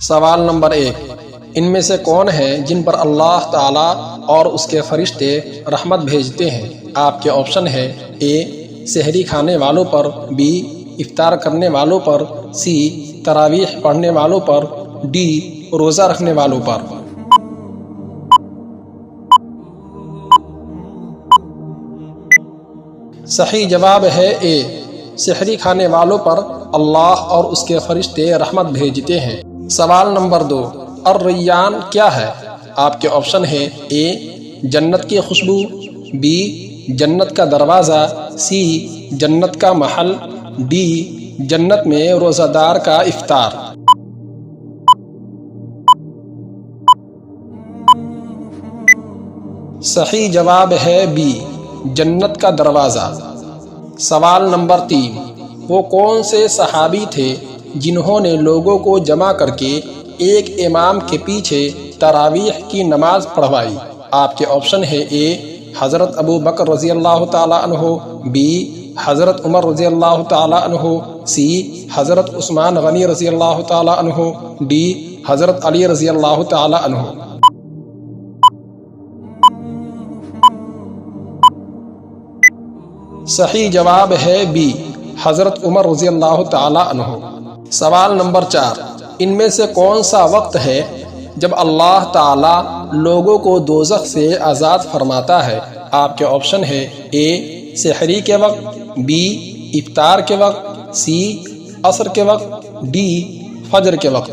سوال نمبر 1، ان میں سے کون ہیں جن پر اللہ تعالیٰ اور اس کے فرشتے رحمت بھیجتے ہیں؟ آپ کے آپشن ہے اے سحری کھانے والوں پر، بی افطار کرنے والوں پر، سی تراویح پڑھنے والوں پر، ڈی روزہ رکھنے والوں پر۔ صحیح جواب ہے اے سحری کھانے والوں پر اللہ اور اس کے فرشتے رحمت بھیجتے ہیں۔ سوال نمبر 2، الریان کیا ہے؟ آپ کے آپشن ہے اے جنت کی خوشبو، بی جنت کا دروازہ، سی جنت کا محل، ڈی جنت میں روزہ دار کا افطار۔ صحیح جواب ہے بی جنت کا دروازہ۔ سوال نمبر 3، وہ کون سے صحابی تھے جنہوں نے لوگوں کو جمع کر کے ایک امام کے پیچھے تراویح کی نماز پڑھوائی؟ آپ کے آپشن ہے اے حضرت ابو بکر رضی اللہ تعالیٰ عنہ، بی حضرت عمر رضی اللہ تعالیٰ عنہ، سی حضرت عثمان غنی رضی اللہ تعالیٰ عنہ، ڈی حضرت علی رضی اللہ تعالیٰ عنہ۔ صحیح جواب ہے بی حضرت عمر رضی اللہ تعالیٰ عنہ۔ سوال نمبر 4، ان میں سے کون سا وقت ہے جب اللہ تعالیٰ لوگوں کو دوزخ سے آزاد فرماتا ہے؟ آپ کے آپشن ہے اے سحری کے وقت، بی افطار کے وقت، سی عصر کے وقت، ڈی فجر کے وقت۔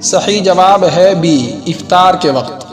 صحیح جواب ہے بی افطار کے وقت۔